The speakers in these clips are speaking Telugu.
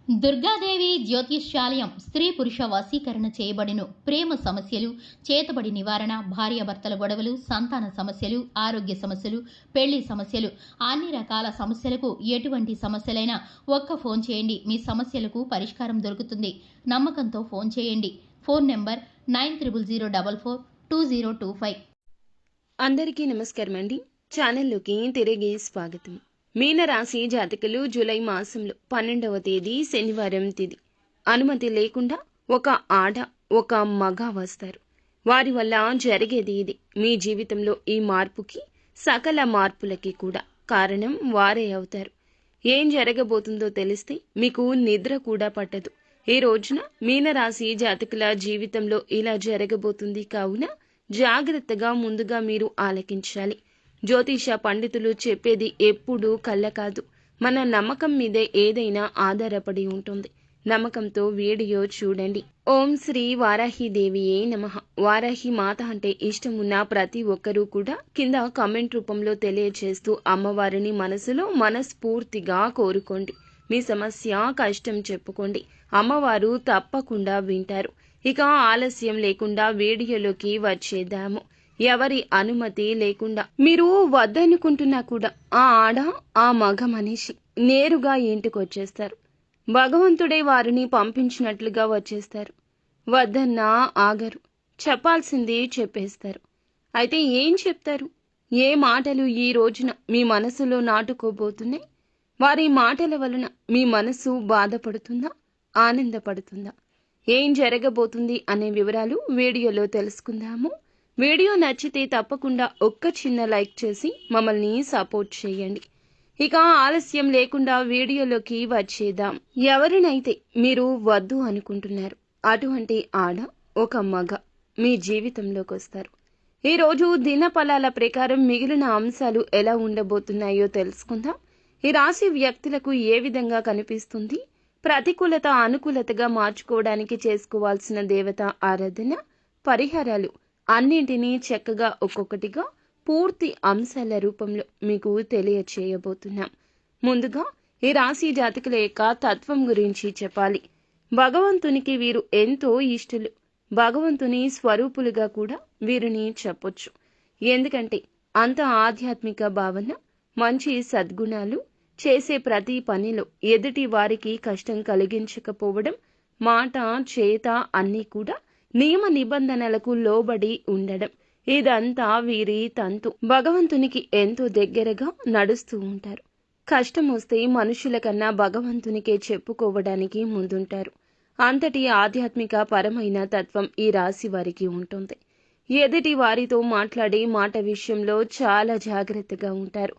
దుర్గాదేవి జ్యోతిష్యాలయం స్త్రీ పురుష వశీకరణ చేయబడిను. ప్రేమ సమస్యలు, చేతబడి నివారణ, భార్యాభర్తల గొడవలు, సంతాన సమస్యలు, ఆరోగ్య సమస్యలు, పెళ్లి సమస్యలు, అన్ని రకాల సమస్యలకు ఎటువంటి సమస్యలైనా ఒక్క ఫోన్ చేయండి. మీ సమస్యలకు పరిష్కారం దొరుకుతుంది. నమ్మకంతో ఫోన్ చేయండి. Phone number 9000442025. అందరికీ నమస్కారం అండి. ఛానల్లోకి తిరిగి స్వాగతం. మీనరాశి జాతకులు జూలై మాసంలో 12వ తేదీ శనివారం తిథి. అనుమతి లేకుండా ఒక ఆడ ఒక మగ వస్తారు. వారి వల్ల జరిగేది ఇది. మీ జీవితంలో ఈ మార్పుకి సకల మార్పులకి కూడా కారణం వారే అవుతారు. ఏం జరగబోతుందో తెలిస్తే మీకు నిద్ర కూడా పట్టదు. ఈ రోజున మీనరాశి జాతకుల జీవితంలో ఇలా జరగబోతుంది కావున జాగ్రత్తగా ముందుగా మీరు ఆలకించాలి. జ్యోతిష పండితులు చెప్పేది ఎప్పుడూ కళ్ళ కాదు, మన నమ్మకం మీదే ఏదైనా ఆధారపడి ఉంటుంది. నమ్మకంతో వీడియో చూడండి. ఓం శ్రీ వారాహిదేవియే నమః. వారాహి మాత అంటే ఇష్టం ఉన్న ప్రతి ఒక్కరూ కూడా కింద కామెంట్ రూపంలో తెలియజేస్తూ అమ్మవారిని మనసులో మనస్ఫూర్తిగా కోరుకోండి. మీ సమస్య కష్టం చెప్పుకోండి. అమ్మవారు తప్పకుండా వింటారు. ఇక ఆలస్యం లేకుండా వీడియోలోకి వచ్చేద్దాము. ఎవరి అనుమతి లేకుండా మీరు వద్దనుకుంటున్నా కూడా ఆ ఆడ ఆ మగ మనిషి నేరుగా ఇంటికొచ్చేస్తారు. భగవంతుడే వారిని పంపించినట్లుగా వచ్చేస్తారు. వద్దన్నా ఆగరు, చెప్పాల్సింది చెప్పేస్తారు. అయితే ఏం చెప్తారు? ఏ మాటలు ఈ రోజున మీ మనసులో నాటుకోబోతున్నాయి? వారి మాటల వలన మీ మనసు బాధపడుతుందా, ఆనందపడుతుందా? ఏం జరగబోతుంది అనే వివరాలు వీడియోలో తెలుసుకుందాము. వీడియో నచ్చితే తప్పకుండా ఒక్క చిన్న లైక్ చేసి మమ్మల్ని సపోర్ట్ చేయండి. ఇక ఆలస్యం లేకుండా వీడియోలోకి వచ్చేద్దాం. ఎవరినైతే మీరు వద్దు అనుకుంటున్నారు అటువంటి ఆడ ఒక మగ మీ జీవితంలోకి వస్తారు. ఈరోజు దినఫలాల ప్రకారం మిగిలిన అంశాలు ఎలా ఉండబోతున్నాయో తెలుసుకుందాం. ఈ రాశి వ్యక్తులకు ఏ విధంగా కనిపిస్తుంది, ప్రతికూలత అనుకూలతగా మార్చుకోవడానికి చేసుకోవాల్సిన దేవత ఆరాధన, పరిహారాలు అన్నింటినీ చక్కగా ఒక్కొక్కటిగా పూర్తి అంశాల రూపంలో మీకు తెలియచేయబోతున్నాం. ముందుగా ఈ రాశి జాతకుల యొక్క తత్వం గురించి చెప్పాలి. భగవంతునికి వీరు ఎంతో ఇష్టలు. భగవంతుని స్వరూపులుగా కూడా వీరిని చెప్పొచ్చు. ఎందుకంటే అంత ఆధ్యాత్మిక భావన, మంచి సద్గుణాలు, చేసే ప్రతి పనిలో ఎదుటి వారికి కష్టం కలిగించకపోవడం, మాట చేత అన్నీ కూడా నియమ నిబంధనలకు లోబడి ఉండడం, ఇదంతా వీరి తంతు. భగవంతునికి ఎంతో దగ్గరగా నడుస్తూ ఉంటారు. కష్టం వస్తే మనుషుల కన్నా భగవంతునికే చెప్పుకోవడానికి ముందుంటారు. అంతటి ఆధ్యాత్మిక పరమైన తత్వం ఈ రాశి వారికి ఉంటుంది. ఎదుటి వారితో మాట్లాడే మాట విషయంలో చాలా జాగ్రత్తగా ఉంటారు.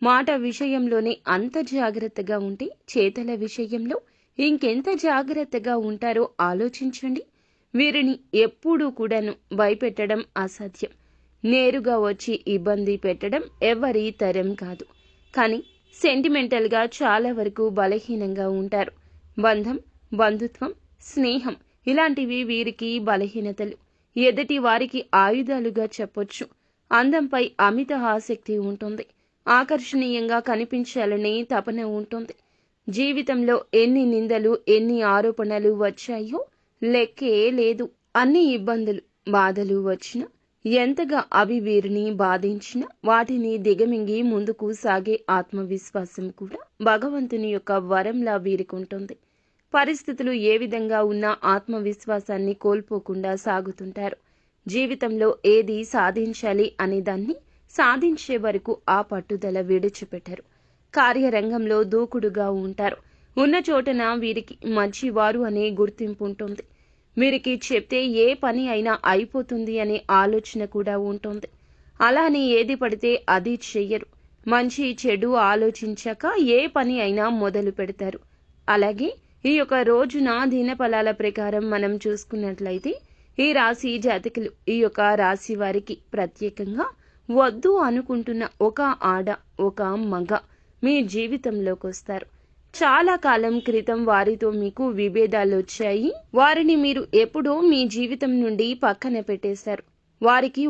మాట విషయంలోనే అంత జాగ్రత్తగా ఉంటే చేతల విషయంలో ఇంకెంత జాగ్రత్తగా ఉంటారో ఆలోచించండి. వీరిని ఎప్పుడూ కూడాను భయపెట్టడం అసాధ్యం. నేరుగా వచ్చి ఇబ్బంది పెట్టడం ఎవరి తరం కాదు. కానీ సెంటిమెంటల్గా చాలా వరకు బలహీనంగా ఉంటారు. బంధం, బంధుత్వం, స్నేహం ఇలాంటివి వీరికి బలహీనతలు. ఎదుటి వారికి ఆయుధాలుగా చెప్పొచ్చు. అందంపై అమిత ఆసక్తి ఉంటుంది. ఆకర్షణీయంగా కనిపించాలనే తపన ఉంటుంది. జీవితంలో ఎన్ని నిందలు, ఎన్ని ఆరోపణలు వచ్చాయో లెక్కే లేదు. అన్ని ఇబ్బందులు, బాధలు వచ్చినా, ఎంతగా అవి వీరిని బాధించినా వాటిని దిగమింగి ముందుకు సాగే ఆత్మవిశ్వాసం కూడా భగవంతుని యొక్క వరంలా వీరికుంటుంది. పరిస్థితులు ఏ విధంగా ఉన్నా ఆత్మవిశ్వాసాన్ని కోల్పోకుండా సాగుతుంటారు. జీవితంలో ఏది సాధించాలి అనే దాన్ని సాధించే వరకు ఆ పట్టుదల విడిచిపెట్టరు. కార్యరంగంలో దూకుడుగా ఉంటారు. ఉన్న చోటన వీరికి మంచివారు అనే గుర్తింపు ఉంటుంది. వీరికి చెప్తే ఏ పని అయినా అయిపోతుంది అనే ఆలోచన కూడా ఉంటుంది. అలానే ఏది పడితే అది చెయ్యరు. మంచి చెడు ఆలోచించాక ఏ పని అయినా మొదలు పెడతారు. అలాగే ఈ యొక్క రోజున దినఫలాల ప్రకారం మనం చూసుకున్నట్లయితే ఈ రాశి జాతకులు, ఈ యొక్క రాశి వారికి ప్రత్యేకంగా వద్దు అనుకుంటున్న ఒక ఆడ ఒక మగ మీ జీవితంలోకి వస్తారు. చాలా కాలం క్రితం వారితో మీకు విభేదాలు వచ్చాయి. వారిని మీరు ఎప్పుడో మీ జీవితం నుండి పక్కన పెట్టేశారు. వారికి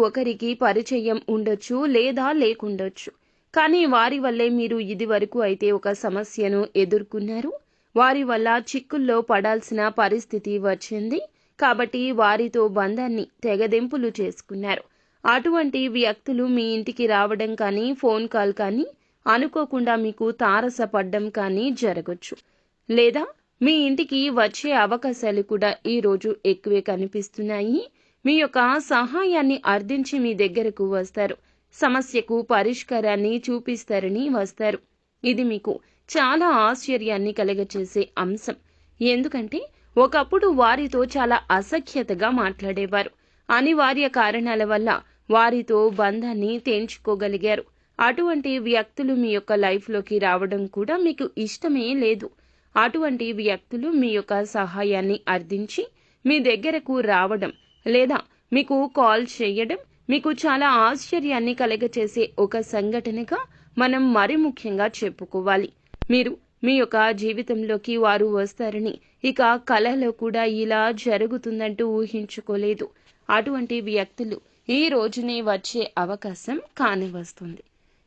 ఒకరికి పరిచయం ఉండొచ్చు లేదా లేకుండొచ్చు. కానీ వారి వల్లే మీరు ఇదివరకు అయితే ఒక సమస్యను ఎదుర్కొన్నారు. వారి వల్ల చిక్కుల్లో పడాల్సిన పరిస్థితి వచ్చింది. కాబట్టి వారితో బంధాన్ని తెగదెంపులు చేసుకున్నారు. అటువంటి వ్యక్తులు మీ ఇంటికి రావడం కానీ, ఫోన్ కాల్ కానీ, అనుకోకుండా మీకు తారసపడ్డం కానీ జరగొచ్చు. లేదా మీ ఇంటికి వచ్చే అవకాశాలు కూడా ఈరోజు ఎక్కువే కనిపిస్తున్నాయి. మీ యొక్క సహాయాన్ని అర్థించి మీ దగ్గరకు వస్తారు. సమస్యకు పరిష్కారాన్ని చూపిస్తారని వస్తారు. ఇది మీకు చాలా ఆశ్చర్యాన్ని కలగచేసే అంశం. ఎందుకంటే ఒకప్పుడు వారితో చాలా అసఖ్యతగా మాట్లాడేవారు. అనివార్య కారణాల వల్ల వారితో బంధాన్ని తెంచుకోగలిగారు. అటువంటి వ్యక్తులు మీ యొక్క లైఫ్లోకి రావడం కూడా మీకు ఇష్టమే లేదు. అటువంటి వ్యక్తులు మీ యొక్క సహాయాన్ని అర్థించి మీ దగ్గరకు రావడం లేదా మీకు కాల్ చేయడం మీకు చాలా ఆశ్చర్యాన్ని కలగచేసే ఒక సంఘటనగా మనం మరి ముఖ్యంగా చెప్పుకోవాలి. మీరు మీ యొక్క జీవితంలోకి వారు వస్తారని ఇక కలలో కూడా ఇలా జరుగుతుందంటూ ఊహించుకోలేదు. అటువంటి వ్యక్తులు ఈ రోజునే వచ్చే అవకాశం కానివస్తుంది.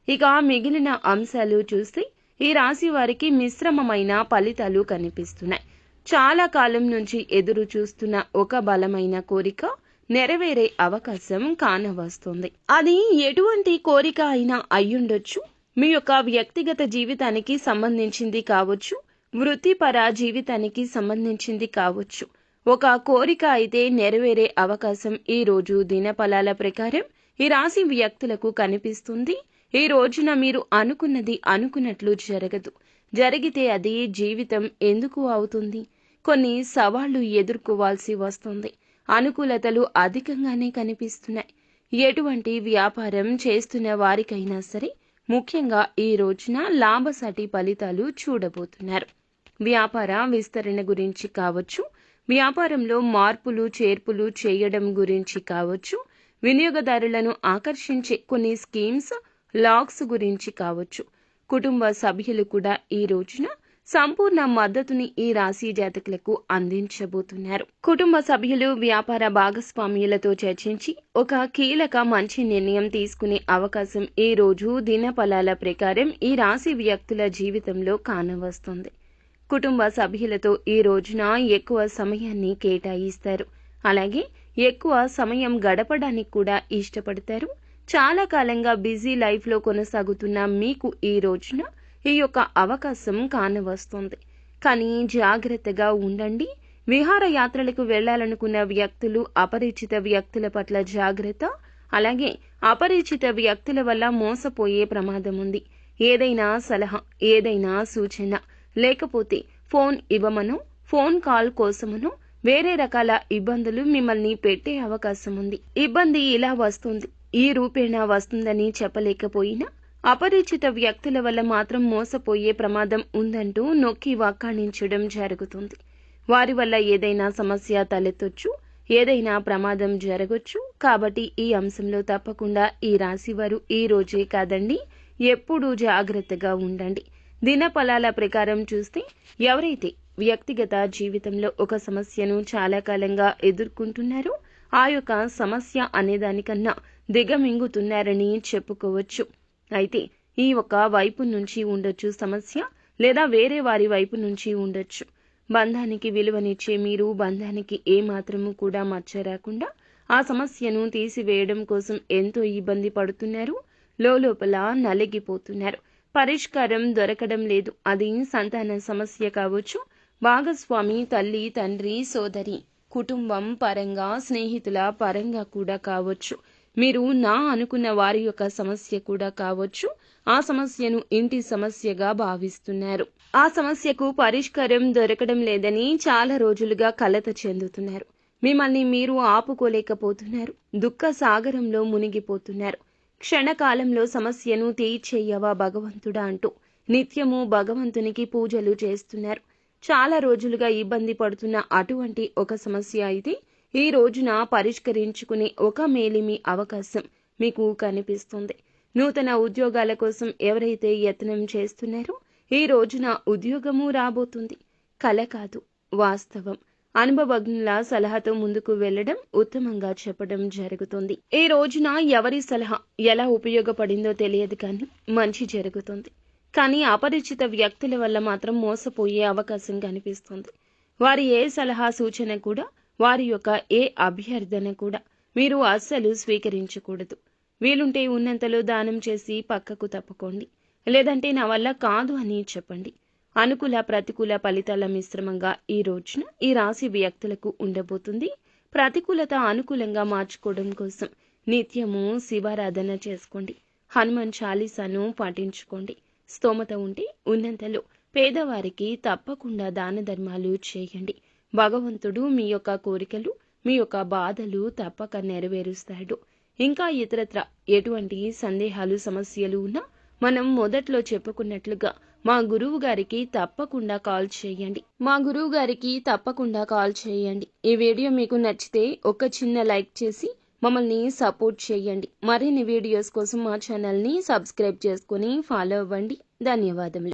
ఇక మిగిలిన అంశాలు చూస్తే ఈ రాశి వారికి మిశ్రమమైన ఫలితాలు కనిపిస్తున్నాయి. చాలా కాలం నుంచి ఎదురు చూస్తున్న ఒక బలమైన కోరిక నెరవేరే అవకాశం కానవస్తుంది. అది ఎటువంటి కోరిక అయినా అయ్యుండొచ్చు. మీ యొక్క వ్యక్తిగత జీవితానికి సంబంధించింది కావచ్చు, వృత్తిపర జీవితానికి సంబంధించింది కావచ్చు. ఒక కోరిక అయితే నెరవేరే అవకాశం ఈ రోజు దినఫలాల ప్రకారం ఈ రాశి వ్యక్తులకు కనిపిస్తుంది. ఈ రోజున మీరు అనుకున్నది అనుకున్నట్లు జరగదు. జరిగితే అది జీవితం ఎందుకు అవుతుంది? కొన్ని సవాళ్లు ఎదుర్కోవాల్సి వస్తుంది. అనుకూలతలు అధికంగానే కనిపిస్తున్నాయి. ఎటువంటి వ్యాపారం చేస్తున్న వారికైనా సరే ముఖ్యంగా ఈ రోజున లాభసాటి ఫలితాలు చూడబోతున్నారు. వ్యాపార విస్తరణ గురించి కావచ్చు, వ్యాపారంలో మార్పులు చేర్పులు చేయడం గురించి కావచ్చు, వినియోగదారులను ఆకర్షించే కొన్ని స్కీమ్స్, లాక్స్ గురించి కావచ్చు. కుటుంబ సభ్యులు కూడా ఈ రోజున సంపూర్ణ మద్దతుని ఈ రాశి జాతకులకు అందించబోతున్నారు. కుటుంబ సభ్యులు వ్యాపార భాగస్వామ్యులతో చర్చించి ఒక కీలక మంచి నిర్ణయం తీసుకునే అవకాశం ఈ రోజు దినఫలాల ప్రకారం ఈ రాశి వ్యక్తుల జీవితంలో కానవస్తుంది. కుటుంబ సభ్యులతో ఈ రోజున ఎక్కువ సమయాన్ని కేటాయిస్తారు. అలాగే ఎక్కువ సమయం గడపడానికి కూడా ఇష్టపడతారు. చాలా కాలంగా బిజీ లైఫ్లో కొనసాగుతున్న మీకు ఈ రోజున ఈ యొక్క అవకాశం కానవస్తుంది. కానీ జాగ్రత్తగా ఉండండి. విహారయాత్రలకు వెళ్లాలనుకున్న వ్యక్తులు అపరిచిత వ్యక్తుల పట్ల జాగ్రత్త. అలాగే అపరిచిత వ్యక్తుల వల్ల మోసపోయే ప్రమాదం ఉంది. ఏదైనా సలహా, ఏదైనా సూచన, లేకపోతే ఫోన్ ఇవ్వమనో, ఫోన్ కాల్ కోసమనో వేరే రకాల ఇబ్బందులు మిమ్మల్ని పెట్టే అవకాశం ఉంది. ఇబ్బంది ఇలా వస్తుంది, ఈ రూపేణా వస్తుందని చెప్పలేకపోయినా అపరిచిత వ్యక్తుల వల్ల మాత్రం మోసపోయే ప్రమాదం ఉందంటూ నొక్కి వక్కాణించడం జరుగుతుంది. వారి వల్ల ఏదైనా సమస్య తలెత్తొచ్చు, ఏదైనా ప్రమాదం జరగొచ్చు. కాబట్టి ఈ అంశంలో తప్పకుండా ఈ రాశివారు ఈ రోజే కాదండి, ఎప్పుడూ జాగ్రత్తగా ఉండండి. దినఫలాల ప్రకారం చూస్తే ఎవరైతే వ్యక్తిగత జీవితంలో ఒక సమస్యను చాలా కాలంగా ఎదుర్కొంటున్నారో ఆ యొక్క సమస్య అనేదానికన్నా దిగమింగుతున్నారని చెప్పుకోవచ్చు. అయితే ఈ ఒక వైపు నుంచి ఉండొచ్చు సమస్య, లేదా వేరే వారి వైపు నుంచి ఉండొచ్చు. బంధానికి విలువనిచ్చే మీరు బంధానికి ఏమాత్రము కూడా మచ్చ రాకుండా ఆ సమస్యను తీసివేయడం కోసం ఎంతో ఇబ్బంది పడుతున్నారు. లోపల నలిగిపోతున్నారు. పరిష్కారం దొరకడం లేదు. అది సంతాన సమస్య కావచ్చు, భాగస్వామి, తల్లి, తండ్రి, సోదరి, కుటుంబం పరంగా, స్నేహితుల పరంగా కూడా కావచ్చు. మీరు నా అనుకున్న వారి యొక్క సమస్య కూడా కావచ్చు. ఆ సమస్యను ఇంటి సమస్యగా భావిస్తున్నారు. ఆ సమస్యకు పరిష్కారం దొరకడం లేదని చాలా రోజులుగా కలత చెందుతున్నారు. మిమ్మల్ని మీరు ఆపుకోలేకపోతున్నారు. దుఃఖ సాగరంలో మునిగిపోతున్నారు. క్షణకాలంలో సమస్యను తీర్చేయవా భగవంతుడా అంటూ నిత్యము భగవంతునికి పూజలు చేస్తున్నారు. చాలా రోజులుగా ఇబ్బంది పడుతున్న అటువంటి ఒక సమస్య అయితే ఈ రోజున పరిష్కరించుకునే ఒక మేలిమి అవకాశం మీకు కనిపిస్తుంది. నూతన ఉద్యోగాల కోసం ఎవరైతే యత్నం చేస్తున్నారో ఈ రోజున ఉద్యోగము రాబోతుంది. కల కాదు, వాస్తవం. అనుభవజ్ఞుల సలహాతో ముందుకు వెళ్లడం, ఉత్తమంగా చెప్పడం జరుగుతుంది. ఈ రోజున ఎవరి సలహా ఎలా ఉపయోగపడిందో తెలియదు కానీ మంచి జరుగుతుంది. కానీ అపరిచిత వ్యక్తుల వల్ల మాత్రం మోసపోయే అవకాశం కనిపిస్తుంది. వారి ఏ సలహా సూచన కూడా, వారి యొక్క ఏ అభ్యర్థన కూడా మీరు అస్సలు స్వీకరించకూడదు. వీలుంటే ఉన్నంతలో దానం చేసి పక్కకు తప్పుకోండి. లేదంటే నా వల్ల కాదు అని చెప్పండి. అనుకూల ప్రతికూల ఫలితాల మిశ్రమంగా ఈ రోజున ఈ రాశి వ్యక్తులకు ఉండబోతుంది. ప్రతికూలత అనుకూలంగా మార్చుకోవడం కోసం నిత్యము శివారాధన చేసుకోండి. హనుమాన్ చాలీసాను పాటించుకోండి. స్తోమత ఉంటే ఉన్నంతలో పేదవారికి తప్పకుండా దాన ధర్మాలు చేయండి. భగవంతుడు మీ యొక్క కోరికలు, మీ యొక్క బాధలు తప్పక నెరవేరుస్తాడు. ఇంకా ఇతరత్ర ఎటువంటి సందేహాలు సమస్యలు ఉన్నా మనం మొదట్లో చెప్పుకున్నట్లుగా మా గురువు గారికి తప్పకుండా కాల్ చేయండి. ఈ వీడియో మీకు నచ్చితే ఒక చిన్న లైక్ చేసి మమ్మల్ని సపోర్ట్ చేయండి. మరిన్ని వీడియోస్ కోసం మా ఛానల్ని సబ్స్క్రైబ్ చేసుకుని ఫాలో అవ్వండి. ధన్యవాదములు.